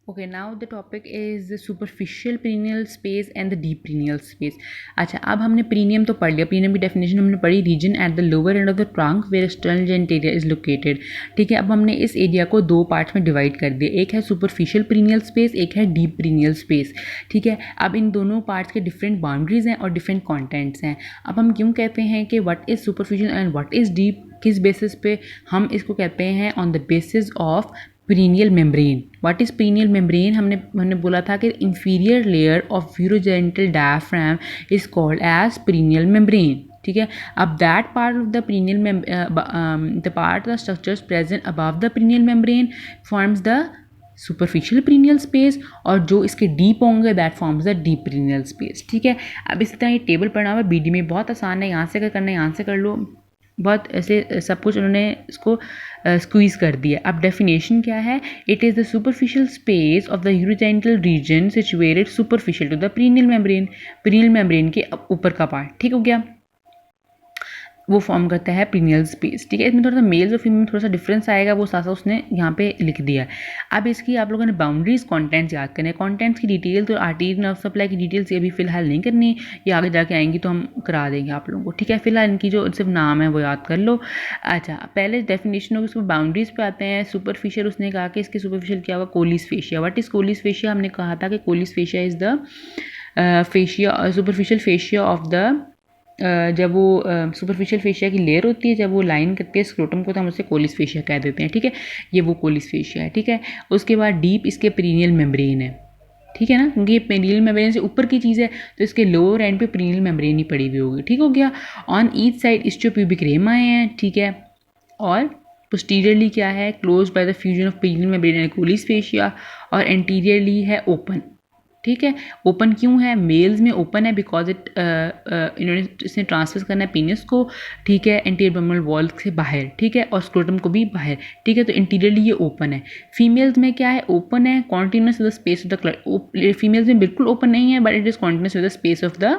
Okay, now the topic is the superficial perineal space and the deep pineal space. अच्छा, अब हमने प्रीनियम तो पढ़ लिया, प्रीनियम की डेफिनेशन हमने पढ़ी, region at the lower end of the trunk where stringent area is located. ठीक है, अब हमने इस एरिया को दो पार्ट्स में डिवाइड कर दिया, एक है सुपरफिशियल पीनियल स्पेस, एक है डीप पीनियल स्पेस। ठीक है, अब इन दोनों पार्ट्स के डिफरेंट बाउंड्रीज हैं और डिफरेंट कॉन्टेंट्स हैं। अब हम क्यों कहते हैं कि what is superficial and what is deep, किस बेसिस पे हम इसको कहते हैं? On the basis of perineal membrane. What is perineal membrane? हमने बोला था कि inferior layer of urogenital diaphragm is called as perineal membrane. ठीक है, अब that part of the perineal the part of structures present above the perineal membrane forms the superficial perineal space, और जो इसके डीप होंगे that forms the deep pineal space. ठीक है, अब इसी तरह ये टेबल पढ़ा हुआ है बीडी में, बहुत आसान है, यहाँ से अगर करना है यहाँ से कर लो, बहुत ऐसे सब कुछ उन्होंने इसको स्क्वीज़ कर दिया। अब डेफिनेशन क्या है? It is the superficial space of the urogenital region situated superficial to the perineal membrane, perineal membrane के ऊपर का पार्ट। ठीक हो गया, वो फॉर्म करता है पीनियल स्पेस। ठीक है, इसमें थोड़ा सा मेल्स और फीमेल थोड़ा सा डिफरेंस आएगा, वो साथ साथ उसने यहाँ पे लिख दिया। अब इसकी आप लोगों ने बाउंड्रीज कॉन्टेंट्स याद करने, कॉन्टेंट्स की डिटेल तो आर्टरी नर्व सप्लाई की डिटेल्स ये अभी फिलहाल नहीं करनी, ये आगे जाके आएंगी तो हम करा देंगे आप लोगों को। ठीक है, फिलहाल इनकी जो सिर्फ नाम है वो याद कर लो। अच्छा, पहले डेफिनेशन होगी, उसको बाउंड्रीज पे आते हैं। सुपरफिशियल, उसने कहा कि इसके सुपरफिशियल क्या होगा? Colles fascia. What is Colles fascia? हमने कहा था कि Colles fascia is the fascia, superficial fascia of the, जब वो सुपरफिशियल फेशिया की लेयर होती है, जब वो लाइन करती है स्क्रोटम को, तो हम उसे कोलिस फेशिया कह देते हैं। ठीक है, ये वो कोलिस फेशिया है। ठीक है, उसके बाद डीप इसके पेरिनियल मेम्ब्रेन है। ठीक है ना, क्योंकि ये पेरिनियल मेम्ब्रेन से ऊपर की चीज़ है तो इसके लोअर एंड पे पेरिनियल मेम्ब्रेन ही पड़ी हुई होगी। ठीक हो गया, on each side ischiopubic rami आए हैं। ठीक है, और पोस्टीरियरली क्या है? Close by the fusion of perineal membrane and Colles fascia, और एंटीरियरली है ओपन। ठीक है, ओपन क्यों है? मेल्स में ओपन है बिकॉज इन्होंने इसने ट्रांसफर करना है पीनिस को। ठीक है, एंटीरियर एब्डोमिनल वॉल से बाहर। ठीक है, और स्क्रोटम को भी बाहर। ठीक है, तो इंटीरियरली ये ओपन है। फीमेल्स में क्या है? ओपन है, continuous with the space of the, females में बिल्कुल ओपन नहीं है but it is continuous with the space of the,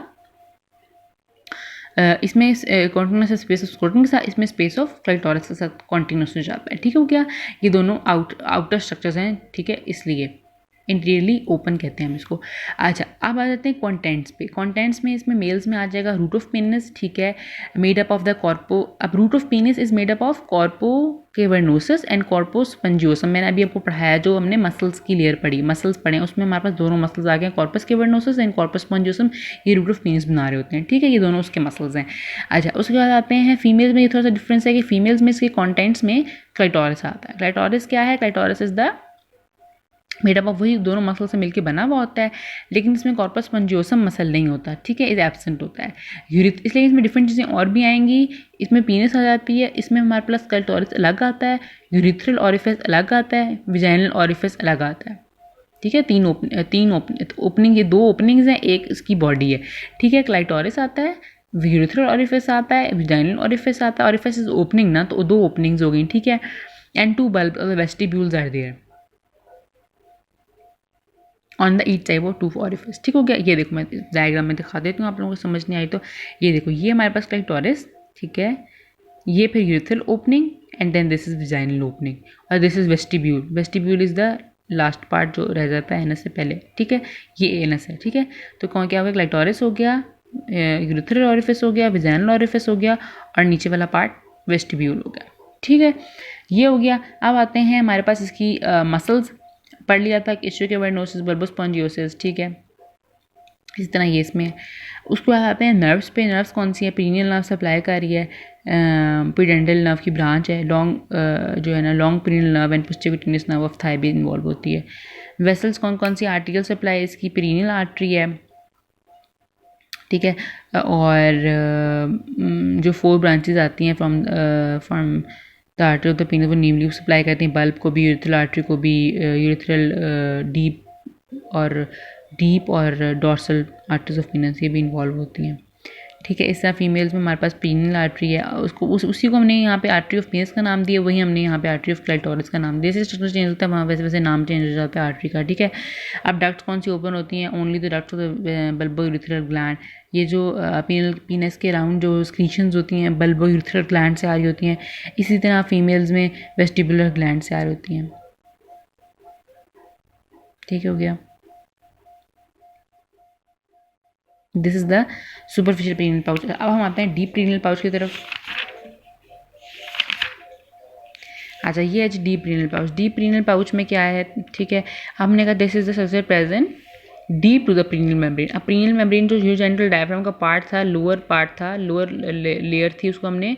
इसमें कॉन्टिन्यूस स्पेस ऑफ स्क्रोटम के साथ, इसमें स्पेस ऑफ क्लाइटोरिस के साथ कॉन्टिन्यूस हो जाता है। ठीक हो गया, ये दोनों आउटर स्ट्रक्चर्स हैं। ठीक है, इसलिए इंटीरियरली ओपन कहते हैं हम इसको। अच्छा, अब आ जाते हैं कॉन्टेंट्स पे। कॉन्टेंट्स में इसमें मेल्स में आ जाएगा रूट ऑफ पेनिस। ठीक है, made up of the corpora, अब root of penis is made up of corpora cavernosa and corpus spongiosum. मैंने अभी आपको पढ़ाया, जो हमने मसल्स की लेयर पढ़ी, मसल्स पढ़े, उसमें हमारे पास दोनों मसल्स आ गए, कॉर्पस केवर्नोसिस एंड कॉर्पस स्पंजियोसम, ये रूट ऑफ पेनिस बना रहे होते हैं। ठीक है, ये दोनों उसके मसल्स हैं। अच्छा, उसके बाद आते हैं फीमेल्स में, ये थोड़ा सा डिफरेंस है कि फीमेल्स में इसके कॉन्टेंट्स में क्लाइटोरिस आता है। क्लाइटोरिस क्या है? Clitoris is the made up of, वही दोनों मसल से मिलकर बना हुआ होता है, लेकिन इसमें कॉर्पस स्पंजियोसम मसल नहीं होता। ठीक है, इज एब्सेंट होता है। इसलिए इसमें डिफरेंट चीज़ें और भी आएंगी। इसमें पीनिस आ जाती है, इसमें हमारे पास क्लाइटोरिस अलग आता है, यूरिथ्रल ऑरिफिस अलग आता है, विजाइनल ऑरिफिस अलग आता है। ठीक है, तीन ओपनिंग, ये दो ओपनिंग्स हैं, एक इसकी बॉडी है। ठीक है, क्लाइटोरिस आता है, यूरिथ्रल ऑरिफिस आता है, विजाइनल ऑरिफिस आता है। ऑरिफिस इज ओपनिंग ना, तो दो ओपनिंग्स हो गई। ठीक है, and two bulb vestibules are there on the each side of two orifice. ठीक हो गया, ये देखो मैं डायग्राम में दिखा देती हूँ, आप लोगों को समझ नहीं आई तो ये देखो, ये हमारे पास क्लाइटोरिस। ठीक है, ये फिर urethral opening and then this is vaginal opening, और this is vestibule. Vestibule is the last part जो रह जाता है एनस से पहले। ठीक है, ये एनस है। ठीक है, तो कौन क्या हो गया? क्लाइटोरिस हो गया, यूरिथ्रल ऑरिफिस हो गया, विजाइनल ऑरिफिस हो गया, और नीचे वाला पार्ट वेस्टिब्यूल हो गया। ठीक है, ये हो गया। अब आते हैं हमारे पास इसकी मसल्स, पढ़ लिया था कि इस्टियोकेवर्नोसिस, बल्बो स्पॉन्जियोसिस। ठीक है, इस तरह ये इसमें। उसके बाद आते हैं नर्व्स पे। नर्व्स कौन सी है? पीनियल नर्व सप्लाई कर रही है, पिडेंटल नर्व की ब्रांच है, लॉन्ग जो है ना, long pineal nerve and posterior nerve of thigh भी इन्वॉल्व होती है। वेसल्स कौन कौन सी? आर्टिकल सप्लाई इसकी पीनियल आर्टरी है। ठीक है, और जो 4 ब्रांचेज आती हैं from the artery of the penis, वो नीमली सप्लाई करती हैं बल्ब को भी, यूरिथ्रल आर्टरी को भी, यूरिथ्रल डीप और डॉर्सल आर्टरीज ऑफ पीनस ये भी इन्वॉल्व होती हैं। ठीक है, इस तरह फीमेल्स में हमारे पास पीनियल आर्टरी है, उसको उसी को हमने यहाँ पे आर्टरी ऑफ पीनस का नाम दिया, वही हमने यहाँ पे आर्टरी ऑफ क्लाइटोरिस का नाम दिया। जैसे स्ट्रक्चर चेंज होता है वहाँ वैसे वैसे नाम चेंज हो जाता है आर्टरी का। ठीक है, अब डक्ट्स कौन सी ओपन होती हैं? Only the ducts of the bulbo urethral gland. ये जो पीनस के अराउंड जो स्क्रीशंस होती हैं बल्बो यूरिथ्रल ग्लैंड से आ रही होती हैं। इसी तरह फीमेल्स में वेस्टिबुलर ग्लैंड से आ रही होती हैं। ठीक हो गया। This is the superficial perineal pouch. अब हम आते हैं डीप प्रीनियल पाउच की तरफ। अच्छा, ये है deep perineal pouch. Deep perineal pouch में क्या है, ठीक है, हमने कहा this is the structure present deep to the perineal membrane. अब प्रीनियल मेम्ब्रेन जो यूजेंटल डायफ्राम का पार्ट था, लोअर पार्ट था, लोअर लेयर थी, उसको हमने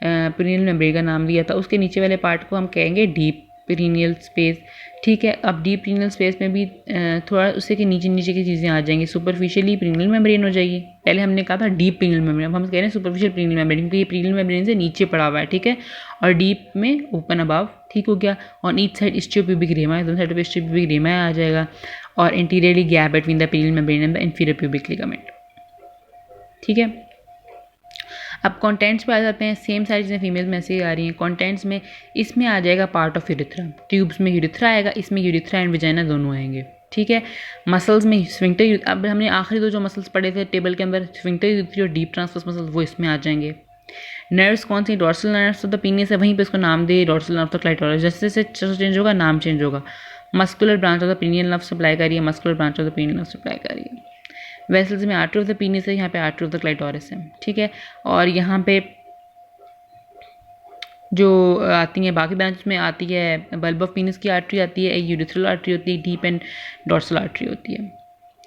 प्रीनियल मेम्ब्रेन का नाम दिया था। उसके नीचे वाले पार्ट को हम कहेंगे डीप प्रीनियल स्पेस। ठीक है, अब डीप प्रीनियल स्पेस में भी थोड़ा उससे के नीचे नीचे की चीज़ें आ जाएंगी, सुपरफिशियली प्रीनियल मेम्ब्रेन हो जाएगी। पहले हमने कहा था डीप प्रीनियल मेम्ब्रेन, अब हम कह रहे हैं सुपरफिशियल प्रीनियल मेम्ब्रेन, क्योंकि ये प्रीनियल मेम्ब्रेन से नीचे पड़ा हुआ है। ठीक है, और डीप में ओपन अबाव। ठीक हो गया। ऑन ईच साइड स्टियोप्यूबिक रेमा, दोनों साइड पे स्टियोप्यूबिक रेमा आ जाएगा। और interiorly gap between the perineal membrane and the inferior pubic ligament. ठीक है, अब कंटेंट्स पे आ जाते हैं। सेम सारी चीज़ें फीमेल में ऐसे ही आ रही हैं। कंटेंट्स में इसमें आ जाएगा पार्ट ऑफ यूरिथ्रा, ट्यूब्स में यूरिथ्रा आएगा, इसमें यूरिथ्रा एंड विजाइना दोनों आएंगे। ठीक है, मसल्स में स्फिंक्टर, अब हमने आखिरी दो जो मसल्स पढ़े थे टेबल के अंदर, स्फिंक्टर यूरिथ्री और डीप ट्रांसवर्स मसल्स, वो इसमें आ जाएंगे। नर्व्स कौन सी, dorsal nerves of the penis है, वहीं पे इसको नाम दे dorsal nerve of the clitoris. जैसे जैसे चेंज होगा नाम चेंज होगा। Muscular branch of the perineal nerve supply कर रही है, muscular branch of the perineal nerve supply कर रही है। वेसल्स में आर्टरी ऑफ द पीनिस है, यहाँ पे आर्टरी ऑफ द क्लाइटोरिस है। ठीक है, और यहाँ पे जो आती हैं बाकी ब्रांच में आती है, बल्ब ऑफ पीनिस की आर्टरी आती है, एक यूरिथ्रल आर्टरी होती है, डीप एंड डॉर्सल आर्टरी होती है।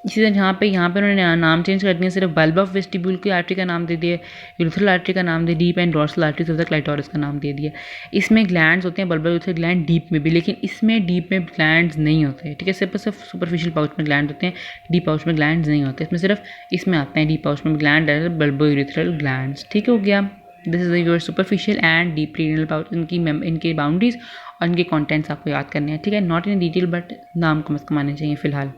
इसी तरह यहाँ पे उन्होंने नाम चेंज कर दिया, सिर्फ बल्ब ऑफ वेस्टिब्यूल की आर्टरी का नाम दे दिया, यूरिथ्रल आर्टरी का नाम दे, deep and dorsal artery of the clitoris का नाम दे दिया। इसमें ग्लैंड्स होते हैं, बल्ब यूरिथ्रल ग्लैंड डीप में भी, लेकिन इसमें डीप में ग्लैंड्स नहीं होते। ठीक है, सिर्फ सुपरफिशियल पाउच में ग्लैंड होते हैं, डीप पाउच में ग्लैंड्स नहीं होते। इसमें सिर्फ इसमें आते हैं डीप पाउच में ग्लैंड है, बल्ब यूरिथ्रल ग्लैंड्स। ठीक हो गया। This is your superficial and deep perineal pouch, इनकी बाउंड्रीज और इनके कॉन्टेंट्स आपको याद करने हैं। ठीक है, नॉट इन डिटेल बट नाम कम से कम आने चाहिए फिलहाल।